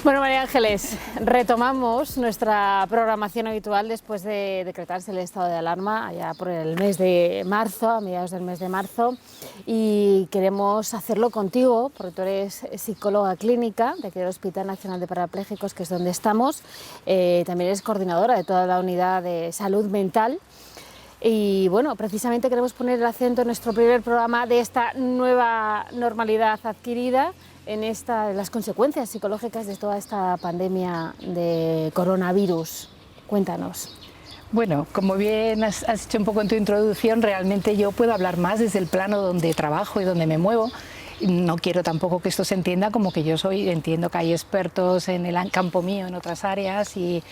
Bueno, María Ángeles, retomamos nuestra programación habitual después de decretarse el estado de alarma allá por el mes de marzo, a mediados del mes de marzo, y queremos hacerlo contigo porque tú eres psicóloga clínica de aquí del Hospital Nacional de Parapléjicos, que es donde estamos. También eres coordinadora de toda la unidad de salud mental. Y bueno, precisamente queremos poner el acento en nuestro primer programa de esta nueva normalidad adquirida en las consecuencias psicológicas de toda esta pandemia de coronavirus. Cuéntanos. Bueno, como bien has hecho un poco en tu introducción, realmente yo puedo hablar más desde el plano donde trabajo y donde me muevo. No quiero tampoco que esto se entienda como que yo entiendo que hay expertos en el campo mío, en otras áreas, y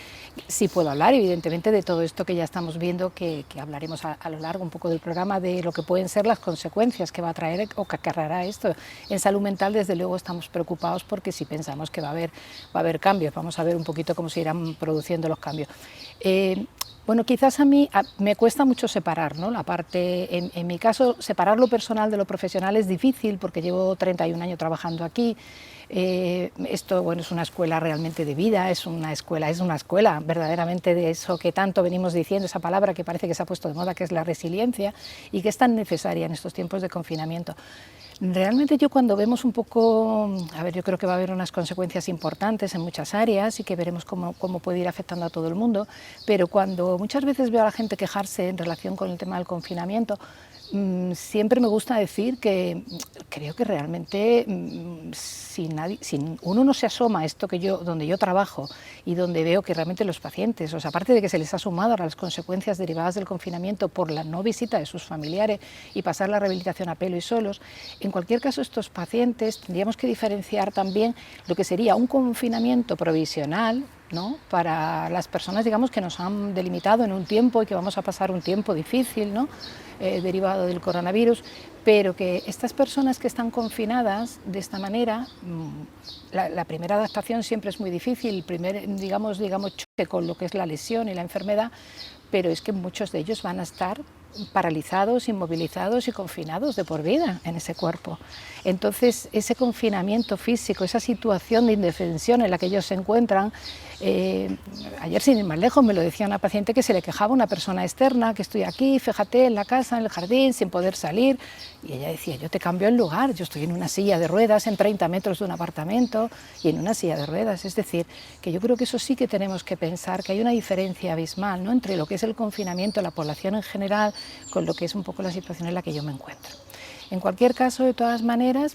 sí puedo hablar, evidentemente, de todo esto que ya estamos viendo, que hablaremos a lo largo un poco del programa, de lo que pueden ser las consecuencias que va a traer o que acarreará esto. En salud mental, desde luego, estamos preocupados porque si pensamos que va a haber cambios, vamos a ver un poquito cómo se irán produciendo los cambios. Bueno, quizás a mí me cuesta mucho separar, ¿no? La parte, en mi caso, separar lo personal de lo profesional es difícil porque llevo 31 años trabajando aquí. Esto, bueno, es una escuela realmente de vida, es una escuela verdaderamente de eso que tanto venimos diciendo, esa palabra que parece que se ha puesto de moda, que es la resiliencia, y que es tan necesaria en estos tiempos de confinamiento. Realmente yo cuando vemos un poco, yo creo que va a haber unas consecuencias importantes en muchas áreas y que veremos cómo puede ir afectando a todo el mundo, pero cuando muchas veces veo a la gente quejarse en relación con el tema del confinamiento, siempre me gusta decir que creo que realmente si uno no se asoma a esto donde yo trabajo y donde veo que realmente los pacientes, o sea, aparte de que se les ha sumado ahora las consecuencias derivadas del confinamiento por la no visita de sus familiares y pasar la rehabilitación a pelo y solos, en cualquier caso estos pacientes tendríamos que diferenciar también lo que sería un confinamiento provisional, ¿no?, para las personas, digamos, que nos han delimitado en un tiempo y que vamos a pasar un tiempo difícil, ¿no?, derivado del coronavirus, pero que estas personas que están confinadas de esta manera, la primera adaptación siempre es muy difícil, el primer, digamos, choque con lo que es la lesión y la enfermedad, pero es que muchos de ellos van a estar paralizados, inmovilizados y confinados de por vida en ese cuerpo. Entonces, ese confinamiento físico, esa situación de indefensión en la que ellos se encuentran, ayer sin ir más lejos me lo decía una paciente que se le quejaba a una persona externa, que estoy aquí, fíjate, en la casa, en el jardín, sin poder salir, y ella decía, yo te cambio el lugar, yo estoy en una silla de ruedas en 30 metros de un apartamento y en una silla de ruedas. Es decir, que yo creo que eso sí que tenemos que pensar, que hay una diferencia abismal, ¿no?, entre lo que es el confinamiento de la población en general con lo que es un poco la situación en la que yo me encuentro. En cualquier caso, de todas maneras,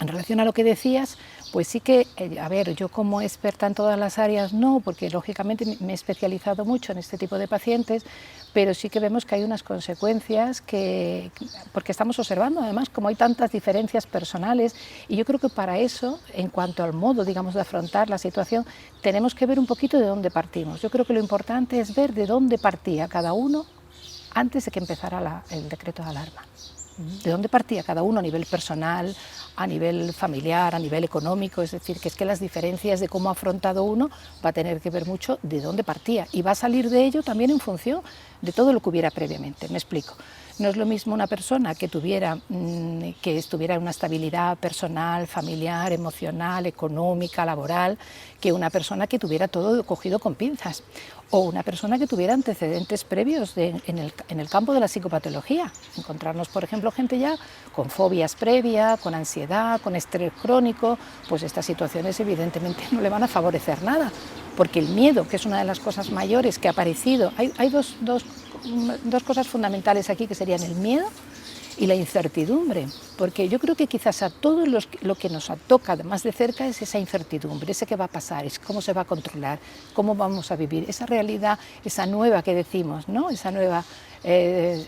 en relación a lo que decías, pues sí que, yo como experta en todas las áreas no, porque lógicamente me he especializado mucho en este tipo de pacientes, pero sí que vemos que hay unas consecuencias porque estamos observando además como hay tantas diferencias personales, y yo creo que para eso, en cuanto al modo, digamos, de afrontar la situación, tenemos que ver un poquito de dónde partimos. Yo creo que lo importante es ver de dónde partía cada uno antes de que empezara el decreto de alarma. De dónde partía cada uno a nivel personal, a nivel familiar, a nivel económico, es decir, que es que las diferencias de cómo ha afrontado uno va a tener que ver mucho de dónde partía y va a salir de ello también en función de todo lo que hubiera previamente. Me explico. No es lo mismo una persona que estuviera en una estabilidad personal, familiar, emocional, económica, laboral, que una persona que tuviera todo cogido con pinzas, o una persona que tuviera antecedentes previos en el campo de la psicopatología. Encontrarnos, por ejemplo, gente ya con fobias previas, con ansiedad, con estrés crónico, pues estas situaciones evidentemente no le van a favorecer nada, porque el miedo, que es una de las cosas mayores que ha aparecido, hay dos cosas fundamentales aquí, que serían el miedo y la incertidumbre, porque yo creo que quizás a todos lo que nos toca más de cerca es esa incertidumbre, ese qué va a pasar, es cómo se va a controlar, cómo vamos a vivir, esa realidad, esa nueva que decimos, ¿no?, esa nueva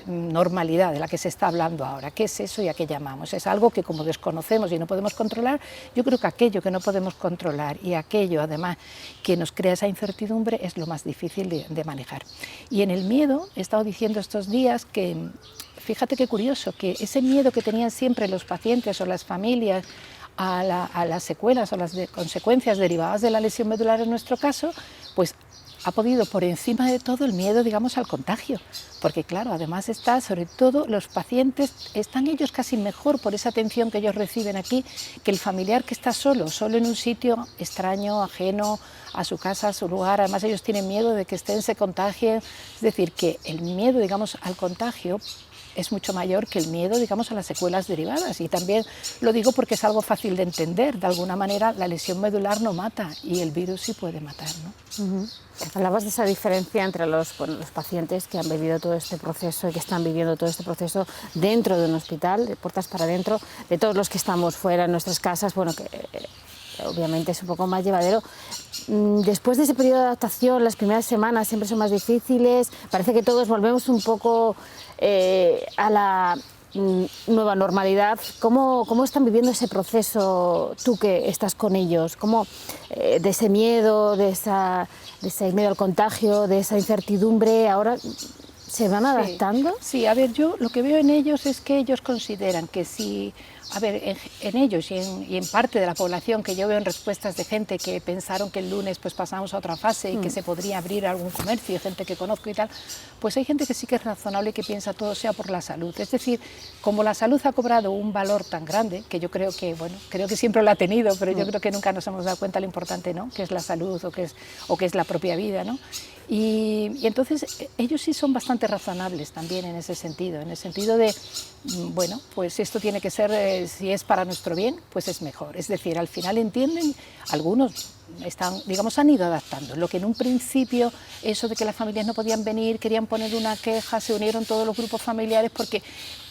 normalidad de la que se está hablando ahora. ¿Qué es eso y a qué llamamos? Es algo que como desconocemos y no podemos controlar. Yo creo que aquello que no podemos controlar y aquello además que nos crea esa incertidumbre es lo más difícil de manejar. Y en el miedo he estado diciendo estos días que, fíjate qué curioso, que ese miedo que tenían siempre los pacientes o las familias a las secuelas o las consecuencias derivadas de la lesión medular en nuestro caso, pues ha podido por encima de todo el miedo, digamos, al contagio, porque claro, además está, sobre todo los pacientes, están ellos casi mejor por esa atención que ellos reciben aquí, que el familiar que está solo en un sitio extraño, ajeno a su casa, a su lugar. Además ellos tienen miedo de que estén, se contagien, es decir, que el miedo, digamos, al contagio es mucho mayor que el miedo, digamos, a las secuelas derivadas. Y también lo digo porque es algo fácil de entender. De alguna manera, la lesión medular no mata y el virus sí puede matar, ¿no? Hablabas de esa diferencia entre los pacientes que han vivido todo este proceso y que están viviendo todo este proceso dentro de un hospital, de puertas para adentro, de todos los que estamos fuera en nuestras casas, bueno, que obviamente es un poco más llevadero. Después de ese periodo de adaptación, las primeras semanas siempre son más difíciles, parece que todos volvemos un poco a la nueva normalidad. ¿Cómo están viviendo ese proceso tú que estás con ellos? De ese miedo, de ese miedo al contagio, de esa incertidumbre, ahora se van adaptando? Sí, a ver, yo lo que veo en ellos es que ellos consideran que si... A ver, en ellos y en parte de la población que yo veo en respuestas de gente que pensaron que el lunes pues pasamos a otra fase y que se podría abrir algún comercio, gente que conozco y tal, pues hay gente que sí que es razonable y que piensa todo sea por la salud. Es decir, como la salud ha cobrado un valor tan grande, que yo creo que, bueno, creo que siempre lo ha tenido, pero yo creo que nunca nos hemos dado cuenta lo importante, ¿no?, que es la salud o que es la propia vida, ¿no? Y entonces ellos sí son bastante razonables también en ese sentido de, bueno, pues esto tiene que ser, si es para nuestro bien, pues es mejor. Es decir, al final entienden, algunos están, digamos, han ido adaptando. Lo que en un principio, eso de que las familias no podían venir, querían poner una queja, se unieron todos los grupos familiares porque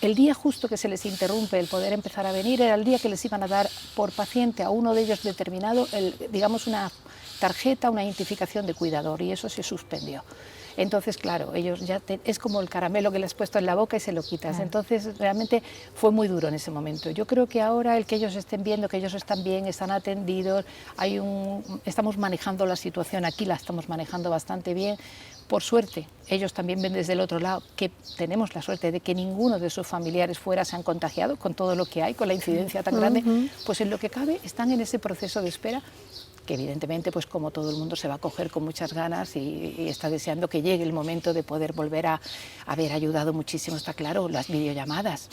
el día justo que se les interrumpe el poder empezar a venir era el día que les iban a dar por paciente a uno de ellos determinado, digamos, una tarjeta, una identificación de cuidador, y eso se suspendió. Entonces, claro, ellos ya es como el caramelo que le has puesto en la boca y se lo quitas. Entonces, realmente fue muy duro en ese momento. Yo creo que ahora el que ellos estén viendo que ellos están bien, están atendidos, estamos manejando la situación aquí, la estamos manejando bastante bien. Por suerte, ellos también ven desde el otro lado que tenemos la suerte de que ninguno de sus familiares fuera se han contagiado con todo lo que hay, con la incidencia tan grande, pues en lo que cabe están en ese proceso de espera que evidentemente, pues como todo el mundo, se va a coger con muchas ganas y está deseando que llegue el momento de poder volver a haber ayudado muchísimo, está claro, las videollamadas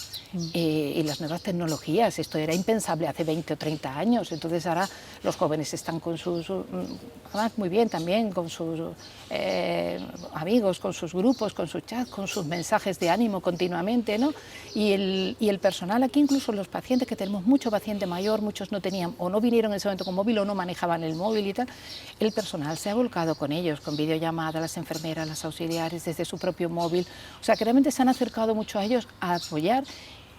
y las nuevas tecnologías. Esto era impensable hace 20 o 30 años, entonces ahora los jóvenes están con sus, además muy bien también, con sus amigos, con sus grupos, con sus chats, con sus mensajes de ánimo continuamente, ¿no? Y el personal aquí, incluso los pacientes, que tenemos mucho paciente mayor, muchos no tenían o no vinieron en ese momento con móvil o no manejaban el móvil y tal, el personal se ha volcado con ellos, con videollamadas, las enfermeras, las auxiliares, desde su propio móvil, o sea que realmente se han acercado mucho a ellos a apoyar.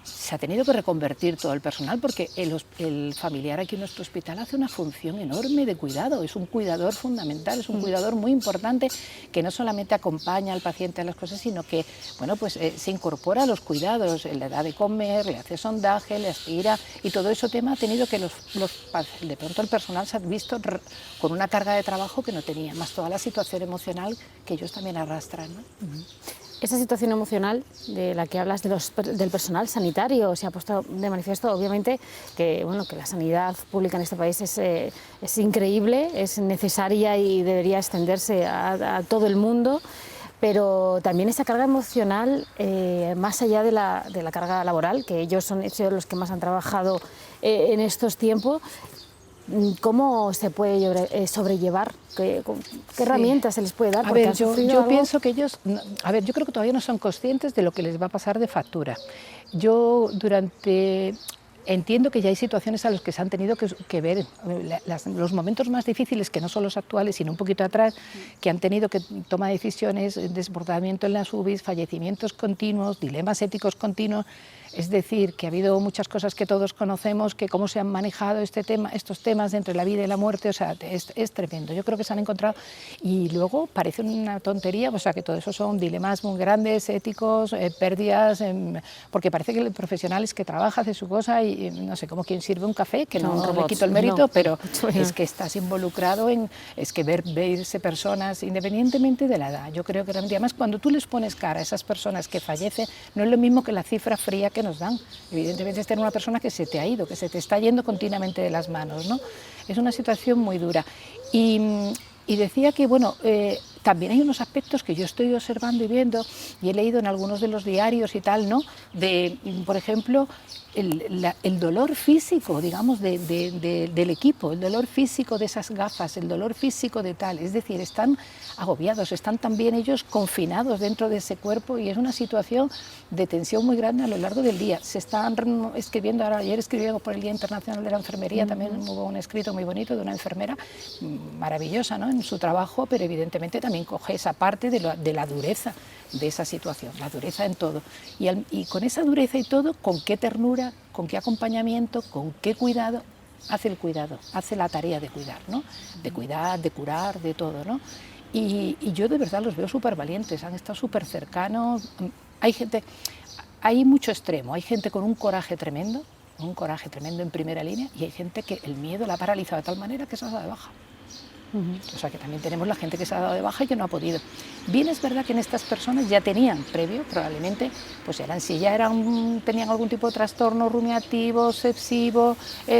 Se ha tenido que reconvertir todo el personal porque el familiar aquí en nuestro hospital hace una función enorme de cuidado, es un cuidador fundamental, es un cuidador muy importante que no solamente acompaña al paciente a las cosas, sino que, bueno, pues se incorpora a los cuidados, le da de comer, le hace sondaje, le aspira, y todo ese tema ha tenido que de pronto el personal se ha visto con una carga de trabajo que no tenía, más toda la situación emocional que ellos también arrastran, ¿no? Esa situación emocional de la que hablas del personal sanitario se ha puesto de manifiesto, obviamente, que, bueno, que la sanidad pública en este país es increíble, es necesaria y debería extenderse a todo el mundo, pero también esa carga emocional, más allá de la carga laboral, que ellos son los que más han trabajado en estos tiempos, ¿cómo se puede sobrellevar? ¿Qué herramientas se les puede dar? A ver, yo pienso que ellos, a ver, yo creo que todavía no son conscientes de lo que les va a pasar de factura. Entiendo que ya hay situaciones a las que se han tenido que ver, los momentos más difíciles, que no son los actuales, sino un poquito atrás, que han tenido que tomar decisiones, desbordamiento en las UBIs, fallecimientos continuos, dilemas éticos continuos. Es decir, que ha habido muchas cosas que todos conocemos, que cómo se han manejado estos temas entre la vida y la muerte, o sea, es tremendo. Yo creo que se han encontrado, y luego parece una tontería, o sea, que todo eso son dilemas muy grandes, éticos, pérdidas, porque parece que el profesional es que trabaja, hace su cosa y no sé, como quien sirve un café, que no le quito el mérito, pero es que estás involucrado es que verse personas, independientemente de la edad. Yo creo que realmente, además, cuando tú les pones cara a esas personas que fallecen, no es lo mismo que la cifra fría que nos dan. Evidentemente es tener una persona que se te ha ido, que se te está yendo continuamente de las manos, ¿no? Es una situación muy dura. Y decía que, bueno, también hay unos aspectos que yo estoy observando y viendo, y he leído en algunos de los diarios y tal, ¿no? De, por ejemplo, el dolor físico, digamos, del equipo, el dolor físico de esas gafas, el dolor físico de tal, es decir, están agobiados, están también ellos confinados dentro de ese cuerpo y es una situación de tensión muy grande a lo largo del día. Se están escribiendo, ahora ayer escribimos por el Día Internacional de la Enfermería, también hubo un escrito muy bonito de una enfermera maravillosa, ¿no?, en su trabajo, pero evidentemente también coge esa parte de la dureza de esa situación, la dureza en todo. Y con esa dureza y todo, ¿con qué ternura, con qué acompañamiento, con qué cuidado hace el cuidado, hace la tarea de cuidar, ¿no? De cuidar, de curar, de todo, ¿no? Y yo de verdad los veo súper valientes, han estado súper cercanos. Hay gente, hay mucho extremo, hay gente con un coraje tremendo en primera línea, y hay gente que el miedo la ha paralizado de tal manera que se ha dado de baja. O sea que también tenemos la gente que se ha dado de baja y que no ha podido. Bien es verdad que en estas personas ya tenían previo, probablemente, pues si ya tenían algún tipo de trastorno rumiativo, obsesivo,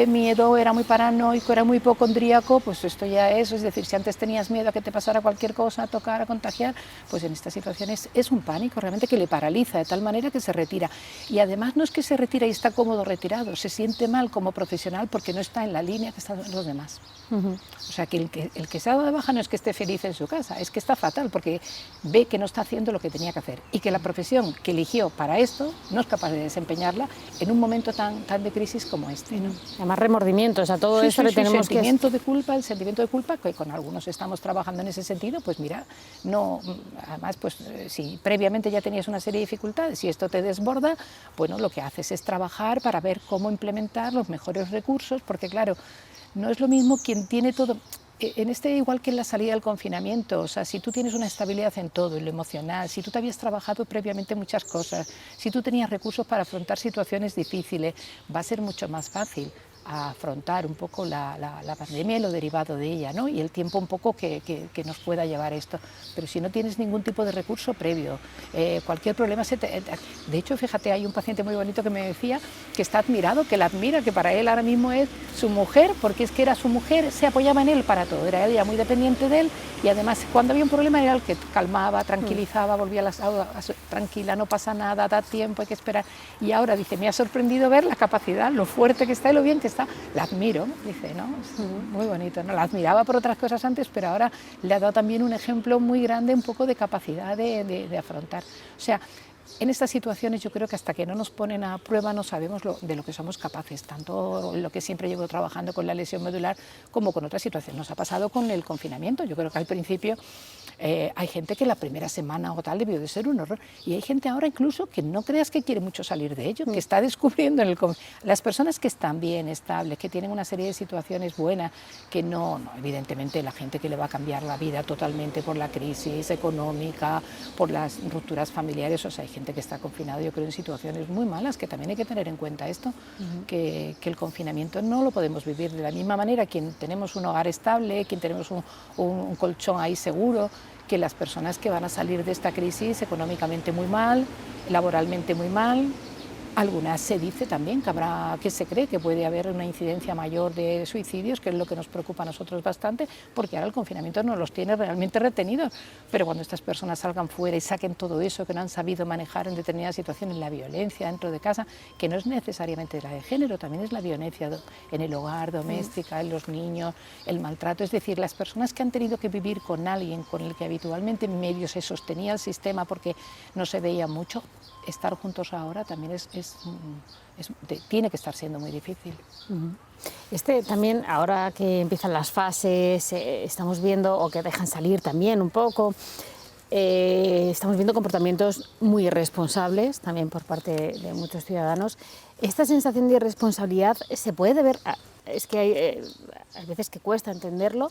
miedo, era muy paranoico, era muy hipocondríaco, pues esto ya es decir, si antes tenías miedo a que te pasara cualquier cosa, a tocar, a contagiar, pues en estas situaciones es un pánico realmente que le paraliza de tal manera que se retira. Y además no es que se retira y está cómodo retirado, se siente mal como profesional porque no está en la línea que están los demás. O sea que el que se ha dado de baja no es que esté feliz en su casa, es que está fatal porque ve que no está haciendo lo que tenía que hacer y que la profesión que eligió para esto no es capaz de desempeñarla en un momento tan de crisis como este, ¿no? Además remordimientos, a todo eso le tenemos el sentimiento de culpa, que con algunos estamos trabajando en ese sentido, pues mira, no, además pues si previamente ya tenías una serie de dificultades y esto te desborda, bueno, lo que haces es trabajar para ver cómo implementar los mejores recursos, porque claro, no es lo mismo quien tiene todo. En igual que en la salida del confinamiento, o sea, si tú tienes una estabilidad en todo, en lo emocional, si tú te habías trabajado previamente muchas cosas, si tú tenías recursos para afrontar situaciones difíciles, va a ser mucho más fácil a afrontar un poco la pandemia y lo derivado de ella, ¿no? Y el tiempo un poco que nos pueda llevar esto. Pero si no tienes ningún tipo de recurso previo, cualquier problema de hecho, fíjate, hay un paciente muy bonito que me decía que está admirado, que la admira, que para él ahora mismo es su mujer, porque es que era su mujer, se apoyaba en él para todo, era ella muy dependiente de él y además cuando había un problema era el que calmaba, tranquilizaba, volvía a tranquila, no pasa nada, da tiempo, hay que esperar. Y ahora dice, me ha sorprendido ver la capacidad, lo fuerte que está y lo bien que está, la admiro, dice, ¿no? Es muy bonito, ¿no? La admiraba por otras cosas antes, pero ahora le ha dado también un ejemplo muy grande, un poco de capacidad de afrontar. O sea, en estas situaciones yo creo que hasta que no nos ponen a prueba no sabemos de lo que somos capaces, tanto en lo que siempre llevo trabajando con la lesión medular como con otras situaciones. Nos ha pasado con el confinamiento, yo creo que al principio hay gente que la primera semana o tal debió de ser un horror y hay gente ahora incluso que no creas que quiere mucho salir de ello, que está descubriendo las personas que están bien, estables, que tienen una serie de situaciones buenas, que no, evidentemente la gente que le va a cambiar la vida totalmente por la crisis económica, por las rupturas familiares, o sea, hay gente que está confinada, yo creo, en situaciones muy malas, que también hay que tener en cuenta esto, que el confinamiento no lo podemos vivir de la misma manera quien tenemos un hogar estable, quien tenemos un colchón ahí seguro, que las personas que van a salir de esta crisis económicamente muy mal, laboralmente muy mal. Algunas se dice también que se cree que puede haber una incidencia mayor de suicidios, que es lo que nos preocupa a nosotros bastante, porque ahora el confinamiento no los tiene realmente retenidos. Pero cuando estas personas salgan fuera y saquen todo eso que no han sabido manejar en determinadas situaciones, la violencia dentro de casa, que no es necesariamente la de género, también es la violencia en el hogar, doméstica, en los niños, el maltrato. Es decir, las personas que han tenido que vivir con alguien con el que habitualmente medio se sostenía el sistema porque no se veía mucho, estar juntos ahora también tiene que estar siendo muy difícil. También, ahora que empiezan las fases, estamos viendo, o que dejan salir también un poco, estamos viendo comportamientos muy irresponsables también por parte de muchos ciudadanos. Esta sensación de irresponsabilidad se puede deber, es que hay veces que cuesta entenderlo,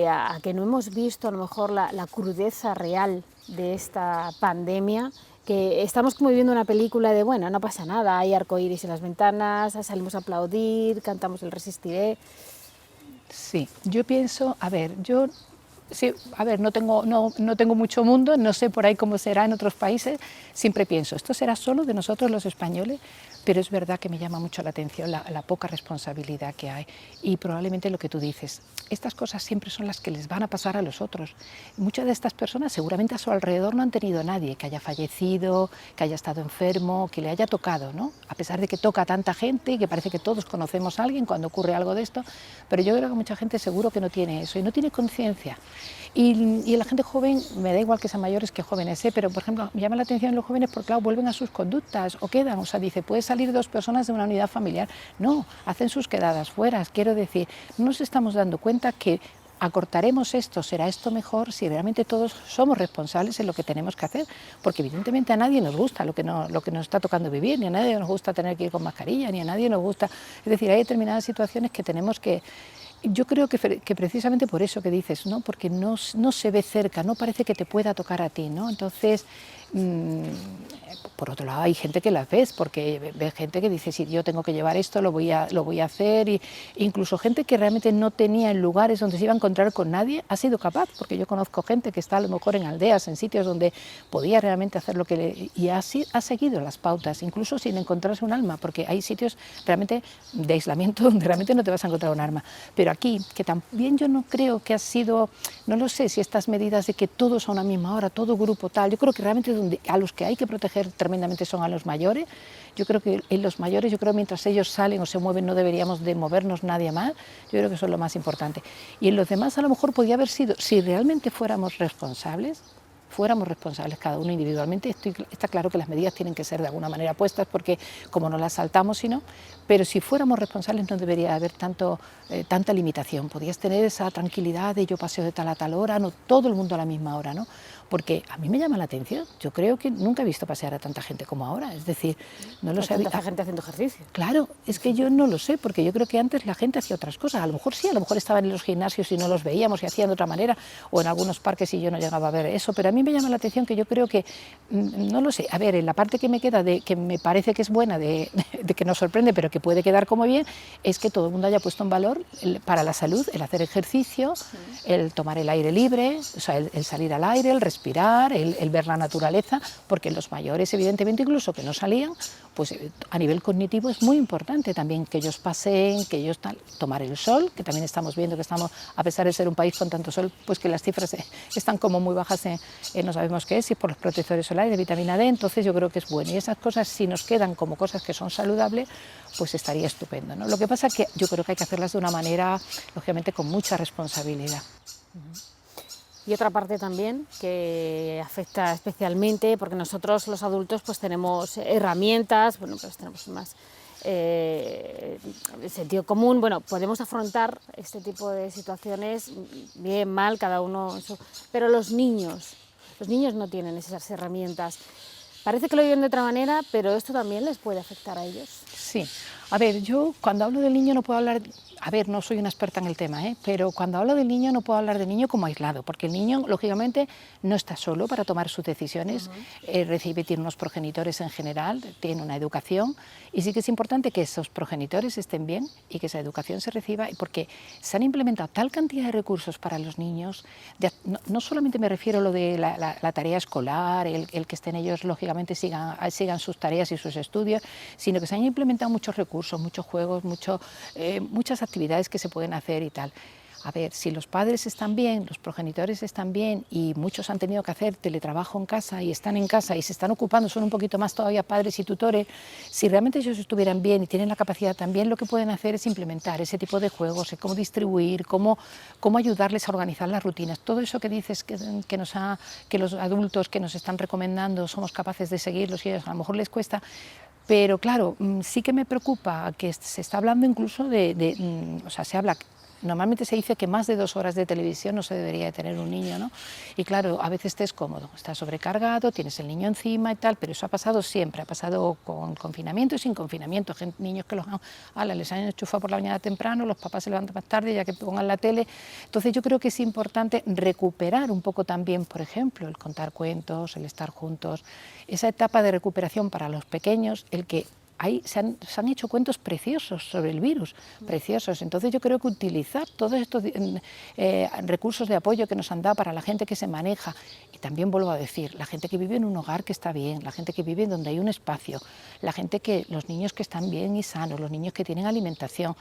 a que no hemos visto a lo mejor la crudeza real de esta pandemia, que estamos como viviendo una película de, bueno, no pasa nada, hay arcoíris en las ventanas, salimos a aplaudir, cantamos el Resistiré. Sí, yo pienso, no tengo mucho mundo, no sé por ahí cómo será en otros países, siempre pienso, ¿esto será solo de nosotros los españoles? pero es verdad que me llama mucho la atención la poca responsabilidad que hay y probablemente lo que tú dices, estas cosas siempre son las que les van a pasar a los otros. Muchas de estas personas seguramente a su alrededor no han tenido a nadie que haya fallecido, que haya estado enfermo, que le haya tocado, ¿no? A pesar de que toca a tanta gente y que parece que todos conocemos a alguien cuando ocurre algo de esto, pero yo creo que mucha gente seguro que no tiene eso y no tiene conciencia. Y la gente joven, me da igual que sean mayores que jóvenes, pero por ejemplo, me llama la atención los jóvenes porque claro, vuelven a sus conductas o quedan, o sea, dice, puede salir 2 personas de una unidad familiar, no, hacen sus quedadas fuera, quiero decir, no nos estamos dando cuenta que acortaremos esto, será esto mejor si realmente todos somos responsables en lo que tenemos que hacer, porque evidentemente a nadie nos gusta lo que nos está tocando vivir, ni a nadie nos gusta tener que ir con mascarilla, ni a nadie nos gusta, es decir, hay determinadas situaciones que tenemos que... Yo creo que precisamente por eso que dices, ¿no? Porque no se ve cerca, no parece que te pueda tocar a ti, ¿no? Entonces, por otro lado hay gente que las ves, porque ves gente que dice, si yo tengo que llevar esto, lo voy a hacer, y incluso gente que realmente no tenía en lugares donde se iba a encontrar con nadie, ha sido capaz, porque yo conozco gente que está a lo mejor en aldeas, en sitios donde podía realmente hacer lo que y ha seguido las pautas, incluso sin encontrarse un alma, porque hay sitios realmente de aislamiento donde realmente no te vas a encontrar un arma, pero aquí, que también yo no creo que ha sido, no lo sé, si estas medidas de que todos a una misma hora, todo grupo tal, yo creo que realmente a los que hay que proteger tremendamente son a los mayores. Yo creo que en los mayores, mientras ellos salen o se mueven no deberíamos de movernos nadie más, yo creo que eso es lo más importante. Y en los demás a lo mejor podría haber sido, si realmente fuéramos responsables cada uno individualmente, está claro que las medidas tienen que ser de alguna manera puestas porque como no las saltamos, sino, pero si fuéramos responsables no debería haber tanta limitación, podías tener esa tranquilidad de yo paseo de tal a tal hora, no todo el mundo a la misma hora, ¿no? Porque a mí me llama la atención, yo creo que nunca he visto pasear a tanta gente como ahora, es decir, no lo sé. Tanta gente haciendo ejercicio. Claro, es que yo no lo sé, porque yo creo que antes la gente hacía otras cosas, a lo mejor sí, a lo mejor estaban en los gimnasios y no los veíamos y hacían de otra manera, o en algunos parques y yo no llegaba a ver eso, pero a mí me llama la atención que yo creo que, no lo sé, a ver, en la parte que me queda, que me parece que es buena, de que nos sorprende, pero que puede quedar como bien, es que todo el mundo haya puesto en valor para la salud el hacer ejercicio, el tomar el aire libre, o sea, el salir al aire, el respirar, el ver la naturaleza, porque los mayores, evidentemente, incluso que no salían, pues a nivel cognitivo es muy importante también que ellos paseen, que ellos tomar el sol, que también estamos viendo que estamos, a pesar de ser un país con tanto sol, pues que las cifras están como muy bajas, no sabemos qué es, si por los protectores solares de vitamina D, entonces yo creo que es bueno. Y esas cosas, si nos quedan como cosas que son saludables, pues estaría estupendo, ¿no? Lo que pasa es que yo creo que hay que hacerlas de una manera, lógicamente, con mucha responsabilidad. Y otra parte también que afecta especialmente, porque nosotros los adultos pues tenemos herramientas, bueno, pues tenemos más sentido común, bueno, podemos afrontar este tipo de situaciones bien, mal, cada uno en su... Pero los niños no tienen esas herramientas. Parece que lo viven de otra manera, pero esto también les puede afectar a ellos. Sí, a ver, yo cuando hablo del niño no puedo hablar, a ver, no soy una experta en el tema, pero cuando hablo del niño no puedo hablar del niño como aislado, porque el niño, lógicamente, no está solo para tomar sus decisiones, tiene unos progenitores en general, tiene una educación, y sí que es importante que esos progenitores estén bien y que esa educación se reciba, porque se han implementado tal cantidad de recursos para los niños, no solamente me refiero a lo de la tarea escolar, el que estén ellos, lógicamente, sigan sus tareas y sus estudios, sino que se han implementado muchos recursos, muchos juegos, muchas actividades que se pueden hacer y tal. A ver, si los padres están bien, los progenitores están bien y muchos han tenido que hacer teletrabajo en casa y están en casa y se están ocupando, son un poquito más todavía padres y tutores, si realmente ellos estuvieran bien y tienen la capacidad también, lo que pueden hacer es implementar ese tipo de juegos, cómo distribuir, cómo ayudarles a organizar las rutinas. Todo eso que dices que los adultos que nos están recomendando somos capaces de seguirlos y a lo mejor les cuesta. Pero claro, sí que me preocupa que se está hablando incluso o sea, se habla, normalmente se dice que más de 2 horas de televisión no se debería de tener un niño, ¿no? Y claro, a veces te es cómodo, estás sobrecargado, tienes el niño encima y tal, pero eso ha pasado siempre, ha pasado con confinamiento y sin confinamiento, niños que les han enchufado por la mañana temprano, los papás se levantan más tarde ya que pongan la tele. Entonces yo creo que es importante recuperar un poco también, por ejemplo, el contar cuentos, el estar juntos, esa etapa de recuperación para los pequeños, el que se han hecho cuentos preciosos sobre el virus, preciosos. Entonces yo creo que utilizar todos estos recursos de apoyo que nos han dado para la gente que se maneja, y también vuelvo a decir, la gente que vive en un hogar que está bien, la gente que vive donde hay un espacio, los niños que están bien y sanos, los niños que tienen alimentación,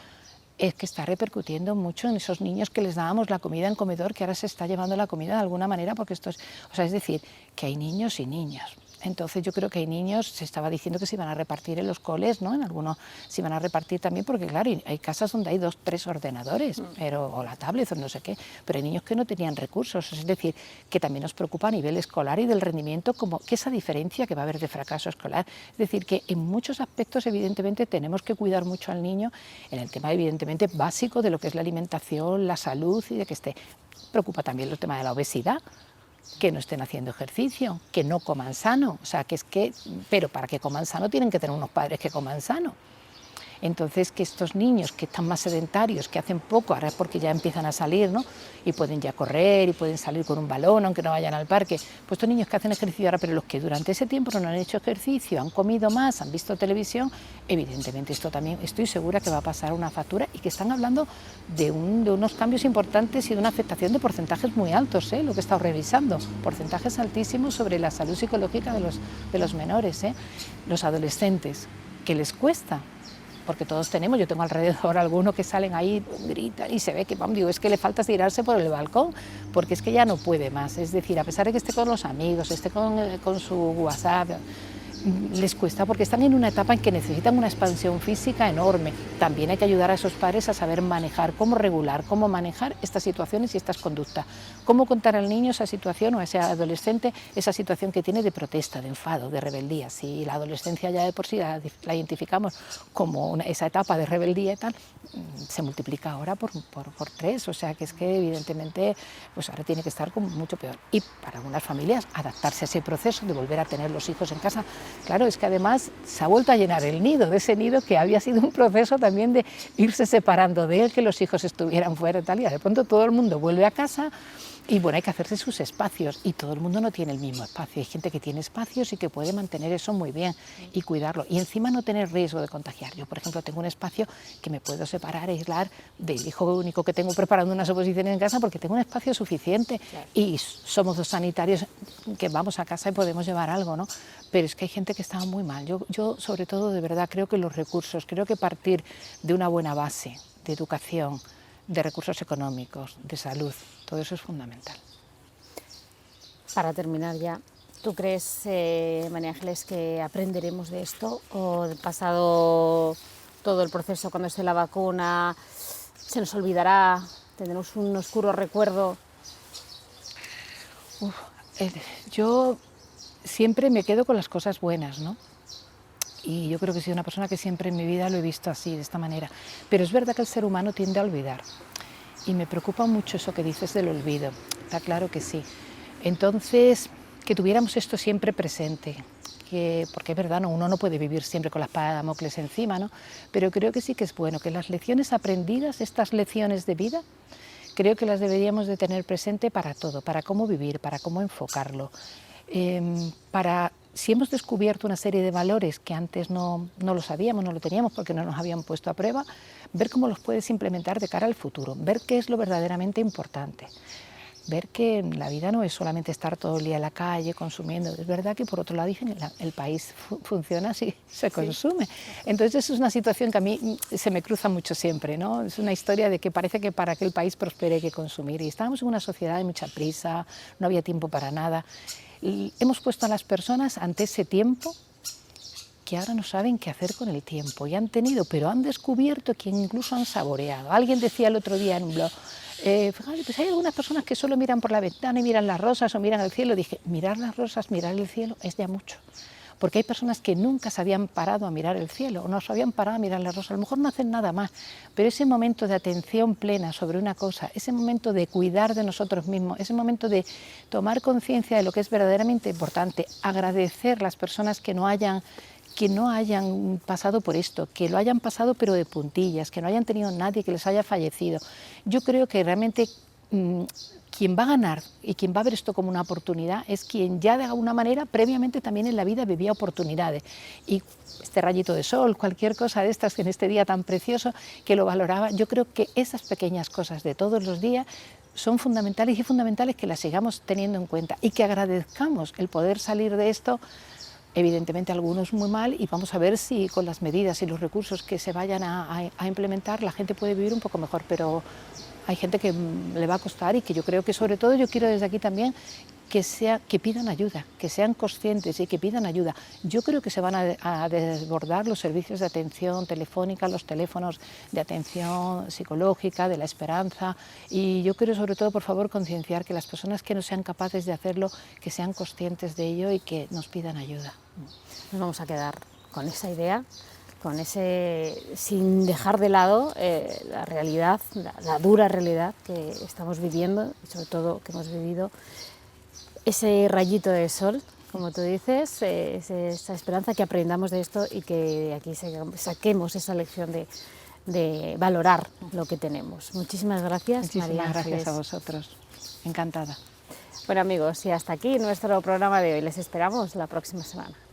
es que está repercutiendo mucho en esos niños que les dábamos la comida en comedor, que ahora se está llevando la comida de alguna manera, porque esto es, es decir, que hay niños y niñas. Entonces yo creo que hay niños, se estaba diciendo que se iban a repartir en los coles, ¿no? En algunos se iban a repartir también, porque claro, hay casas donde hay 2, 3 ordenadores, o la tablet o no sé qué, pero hay niños que no tenían recursos, es decir, que también nos preocupa a nivel escolar y del rendimiento, como que esa diferencia que va a haber de fracaso escolar. Es decir, que en muchos aspectos evidentemente tenemos que cuidar mucho al niño, en el tema evidentemente básico de lo que es la alimentación, la salud y de que esté. Preocupa también el tema de la obesidad, que no estén haciendo ejercicio, que no coman sano, pero para que coman sano tienen que tener unos padres que coman sano. Entonces, que estos niños que están más sedentarios, que hacen poco, ahora es porque ya empiezan a salir, ¿no? Y pueden ya correr y pueden salir con un balón, aunque no vayan al parque, pues estos niños que hacen ejercicio ahora, pero los que durante ese tiempo no han hecho ejercicio, han comido más, han visto televisión, evidentemente esto también estoy segura que va a pasar una factura, y que están hablando de unos cambios importantes y de una afectación de porcentajes muy altos, lo que he estado revisando, porcentajes altísimos sobre la salud psicológica de los menores, los adolescentes, que les cuesta. Porque todos tenemos, yo tengo alrededor algunos que salen ahí, gritan y se ve que, digo, es que le falta tirarse por el balcón, porque es que ya no puede más. Es decir, a pesar de que esté con los amigos, esté con su WhatsApp, les cuesta, porque están en una etapa en que necesitan una expansión física enorme. También hay que ayudar a esos padres a saber manejar, cómo regular, cómo manejar estas situaciones y estas conductas, cómo contar al niño esa situación o a ese adolescente esa situación que tiene de protesta, de enfado, de rebeldía. Si la adolescencia ya de por sí la identificamos como esa etapa de rebeldía y tal, se multiplica ahora por 3, o sea que es que evidentemente pues ahora tiene que estar como mucho peor. Y para algunas familias adaptarse a ese proceso de volver a tener los hijos en casa. Claro, es que además se ha vuelto a llenar el nido, de ese nido que había sido un proceso también de irse separando de él, que los hijos estuvieran fuera y tal, y de pronto todo el mundo vuelve a casa. Y bueno, hay que hacerse sus espacios, y todo el mundo no tiene el mismo espacio. Hay gente que tiene espacios y que puede mantener eso muy bien y cuidarlo, y encima no tener riesgo de contagiar. Yo, por ejemplo, tengo un espacio que me puedo separar, aislar del hijo único que tengo preparando unas oposiciones en casa, porque tengo un espacio suficiente, claro. Y somos 2 sanitarios que vamos a casa y podemos llevar algo, ¿no? Pero es que hay gente que está muy mal. Yo sobre todo, de verdad, creo que los recursos, creo que partir de una buena base de educación, de recursos económicos, de salud, todo eso es fundamental. Para terminar ya, ¿tú crees, María Ángeles, que aprenderemos de esto, o pasado todo el proceso, cuando esté la vacuna, se nos olvidará, tendremos un oscuro recuerdo? Yo siempre me quedo con las cosas buenas, ¿no? Y yo creo que soy una persona que siempre en mi vida lo he visto así, de esta manera. Pero es verdad que el ser humano tiende a olvidar. Y me preocupa mucho eso que dices del olvido. Está claro que sí. Entonces, que tuviéramos esto siempre presente. Porque es verdad, ¿no? Uno no puede vivir siempre con la espada de Damocles encima, ¿no? Pero creo que sí que es bueno que las lecciones aprendidas, estas lecciones de vida, creo que las deberíamos de tener presente para todo, para cómo vivir, para cómo enfocarlo, si hemos descubierto una serie de valores que antes no lo sabíamos, no lo teníamos porque no nos habían puesto a prueba, ver cómo los puedes implementar de cara al futuro, ver qué es lo verdaderamente importante, ver que la vida no es solamente estar todo el día en la calle consumiendo. Es verdad que por otro lado dicen que el país funciona si se consume. Sí. Entonces es una situación que a mí se me cruza mucho siempre, ¿no? Es una historia de que parece que para que el país prospere hay que consumir, y estábamos en una sociedad de mucha prisa, no había tiempo para nada. Y hemos puesto a las personas ante ese tiempo que ahora no saben qué hacer con el tiempo, y han tenido, pero han descubierto que incluso han saboreado. Alguien decía el otro día en un blog, fíjate, pues hay algunas personas que solo miran por la ventana y miran las rosas o miran el cielo. Dije, mirar las rosas, mirar el cielo es ya mucho. Porque hay personas que nunca se habían parado a mirar el cielo, o no se habían parado a mirar las rosas, a lo mejor no hacen nada más, pero ese momento de atención plena sobre una cosa, ese momento de cuidar de nosotros mismos, ese momento de tomar conciencia de lo que es verdaderamente importante, agradecer las personas que no hayan pasado por esto, que lo hayan pasado pero de puntillas, que no hayan tenido nadie que les haya fallecido. Yo creo que realmente quien va a ganar y quien va a ver esto como una oportunidad es quien ya de alguna manera previamente también en la vida vivía oportunidades. Y este rayito de sol, cualquier cosa de estas que en este día tan precioso que lo valoraba, yo creo que esas pequeñas cosas de todos los días son fundamentales y fundamentales que las sigamos teniendo en cuenta y que agradezcamos el poder salir de esto. Evidentemente algunos muy mal y vamos a ver si con las medidas y los recursos que se vayan a implementar la gente puede vivir un poco mejor, pero hay gente que le va a costar y que yo creo que sobre todo yo quiero desde aquí también que pidan ayuda, que sean conscientes y que pidan ayuda. Yo creo que se van a desbordar los servicios de atención telefónica, los teléfonos de atención psicológica, de la esperanza, y yo quiero sobre todo, por favor, concienciar que las personas que no sean capaces de hacerlo, que sean conscientes de ello y que nos pidan ayuda. Nos vamos a quedar con esa idea, con ese, sin dejar de lado la realidad, la dura realidad que estamos viviendo y sobre todo que hemos vivido. Ese rayito de sol, como tú dices, esa esperanza, que aprendamos de esto y que de aquí saquemos esa lección de valorar lo que tenemos. Muchísimas gracias, María Ángeles. Gracias a vosotros, encantada. Bueno amigos, y hasta aquí nuestro programa de hoy. Les esperamos la próxima semana.